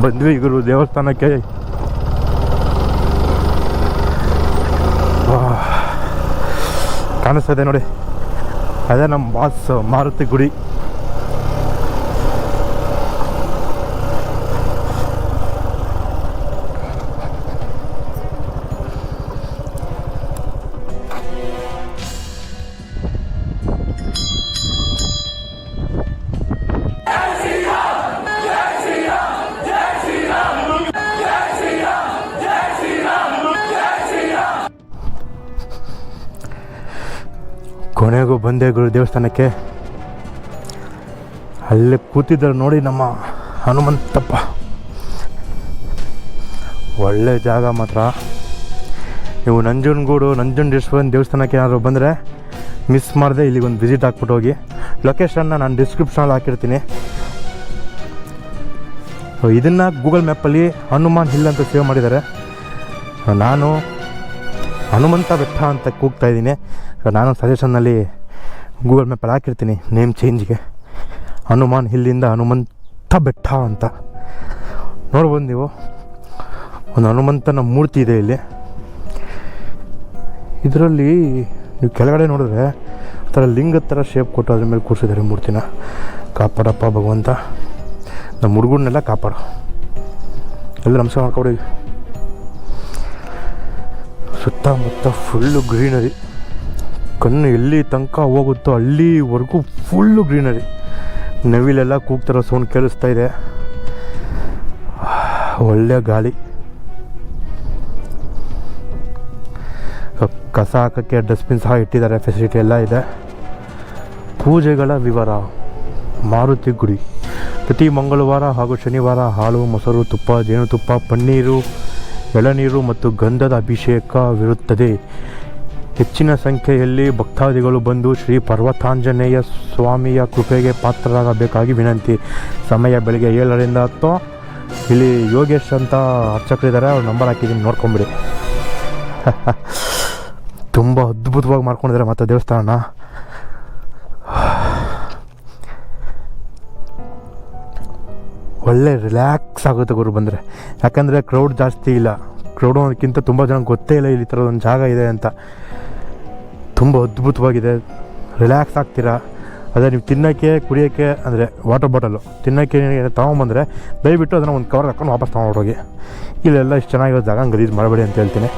ಬಂದ್ವಿ ಗುರು ದೇವಸ್ಥಾನಕ್ಕೆ. ಕಾಣಿಸ್ತದೆ ನೋಡಿ, ಅದೇ ನಮ್ಮ ಬಾಸ್ ಮಾರುತಿ ಗುಡಿ. ಕೊನೆಗೂ ಬಂದೆ ಗುರು ದೇವಸ್ಥಾನಕ್ಕೆ. ಅಲ್ಲೇ ಕೂತಿದ್ದರು ನೋಡಿ ನಮ್ಮ ಹನುಮಂತಪ್ಪ. ಒಳ್ಳೆ ಜಾಗ ಮಾತ್ರ. ನೀವು ನಂಜುಂಡೇಶ್ವರನ ದೇವಸ್ಥಾನಕ್ಕೆ ಏನಾದ್ರು ಬಂದರೆ ಮಿಸ್ ಮಾಡದೆ ಇಲ್ಲಿಗೊಂದು ವಿಸಿಟ್ ಹಾಕ್ಬಿಟ್ಟು ಹೋಗಿ. ಲೊಕೇಶನ್ನ ನಾನು ಡಿಸ್ಕ್ರಿಪ್ಷನಲ್ಲಿ ಹಾಕಿರ್ತೀನಿ. ಇದನ್ನು ಗೂಗಲ್ ಮ್ಯಾಪಲ್ಲಿ ಹನುಮಾನ್ ಹಿಲ್ ಅಂತ ಸೇವ್ ಮಾಡಿದ್ದಾರೆ. ನಾನು ಹನುಮಂತ ಬೆಟ್ಟ ಅಂತ ಕೂಗ್ತಾಯಿದ್ದೀನಿ. ನಾನು ಸಜೆಷನ್ನಲ್ಲಿ ಗೂಗಲ್ ಮ್ಯಾಪಲ್ಲಿ ಹಾಕಿರ್ತೀನಿ ನೇಮ್ ಚೇಂಜ್ಗೆ. ಹನುಮಾನ್ ಹಿಲ್ಲಿಂದ ಹನುಮಂತ ಬೆಟ್ಟ ಅಂತ ನೋಡ್ಬೋದು ನೀವು. ಒಂದು ಹನುಮಂತನ ಮೂರ್ತಿ ಇದೆ ಇಲ್ಲಿ. ಇದರಲ್ಲಿ ನೀವು ಕೆಳಗಡೆ ನೋಡಿದ್ರೆ ಆ ಥರ ಲಿಂಗದ ಥರ ಶೇಪ್ ಕೊಟ್ಟು ಅದ್ರ ಮೇಲೆ ಕೂರಿಸಿದ್ದಾರೆ ಮೂರ್ತಿನ. ಕಾಪಾಡಪ್ಪ ಭಗವಂತ, ನಮ್ಮ ಹುಡುಗರನ್ನೆಲ್ಲ ಕಾಪಾಡು. ಎಲ್ಲ ನಮಸ್ಕಾರ ಮಾಡ್ಕೊಡಿ. ಸುತ್ತಮುತ್ತ ಫುಲ್ಲು ಗ್ರೀನರಿ. ಕಣ್ಣು ಎಲ್ಲಿ ತನಕ ಹೋಗುತ್ತೋ ಅಲ್ಲಿವರೆಗೂ ಫುಲ್ಲು ಗ್ರೀನರಿ. ನವಿಲೆಲ್ಲ ಕೂಗ್ತಿರೋ ಸೌಂಡ್ ಕೇಳಿಸ್ತಾ ಇದೆ. ಒಳ್ಳೆಯ ಗಾಳಿ. ಕಸ ಹಾಕೋಕ್ಕೆ ಡಸ್ಟ್ಬಿನ್ ಸಹ ಇಟ್ಟಿದ್ದಾರೆ, ಫೆಸಿಲಿಟಿ ಎಲ್ಲ ಇದೆ. ಪೂಜೆಗಳ ವಿವರ. ಮಾರುತಿ ಗುಡಿ ಪ್ರತಿ ಮಂಗಳವಾರ ಹಾಗೂ ಶನಿವಾರ ಹಾಲು, ಮೊಸರು, ತುಪ್ಪ, ಜೇನುತುಪ್ಪ, ಪನ್ನೀರು, ಎಳನೀರು ಮತ್ತು ಗಂಧದ ಅಭಿಷೇಕವಿರುತ್ತದೆ. ಹೆಚ್ಚಿನ ಸಂಖ್ಯೆಯಲ್ಲಿ ಭಕ್ತಾದಿಗಳು ಬಂದು ಶ್ರೀ ಪರ್ವತಾಂಜನೇಯ ಸ್ವಾಮಿಯ ಕೃಪೆಗೆ ಪಾತ್ರರಾಗಬೇಕಾಗಿ ವಿನಂತಿ. ಸಮಯ ಬೆಳಗ್ಗೆ 7ರಿಂದ 10. ಇಲ್ಲಿ ಯೋಗೇಶ್ ಅಂತ ಅರ್ಚಕರಿದ್ದಾರೆ, ಅವ್ರ ನಂಬರ್ ಹಾಕಿದ್ದೀನಿ, ನೋಡ್ಕೊಂಬಿಡಿ. ತುಂಬ ಅದ್ಭುತವಾಗಿ ಮಾಡ್ಕೊಂಡಿದ್ದಾರೆ ಮತ್ತು ದೇವಸ್ಥಾನ. ಒಳ್ಳೆ ರಿಲ್ಯಾಕ್ಸ್ ಆಗುತ್ತೆ ಗುರು ಬಂದರೆ. ಯಾಕಂದರೆ ಕ್ರೌಡ್ ಜಾಸ್ತಿ ಇಲ್ಲ. ಕ್ರೌಡ್ ಅನ್ನೋದಕ್ಕಿಂತ ತುಂಬ ಜನ ಗೊತ್ತೇ ಇಲ್ಲ ಇಲ್ಲಿ ಈ ಥರದೊಂದು ಜಾಗ ಇದೆ ಅಂತ. ತುಂಬ ಅದ್ಭುತವಾಗಿದೆ, ರಿಲ್ಯಾಕ್ಸ್ ಆಗ್ತೀರಾ. ಅದೇ ನೀವು ತಿನ್ನೋಕ್ಕೆ ಕುಡಿಯೋಕ್ಕೆ ಅಂದರೆ ವಾಟರ್ ಬಾಟಲು ತಿನ್ನೋಕ್ಕೆ ತೊಗೊಂಬಂದರೆ ದಯವಿಟ್ಟು ಅದನ್ನು ಒಂದು ಕವರ್ ಹಾಕೊಂಡು ವಾಪಸ್ ತೊಗೊಂಡೋಗಿ. ಇಲ್ಲೆಲ್ಲ ಇಷ್ಟು ಚೆನ್ನಾಗಿರೋ ಜಾಗ ಗಲೀಜು ಮಾಡಬೇಡಿ ಅಂತ ಹೇಳ್ತೀನಿ.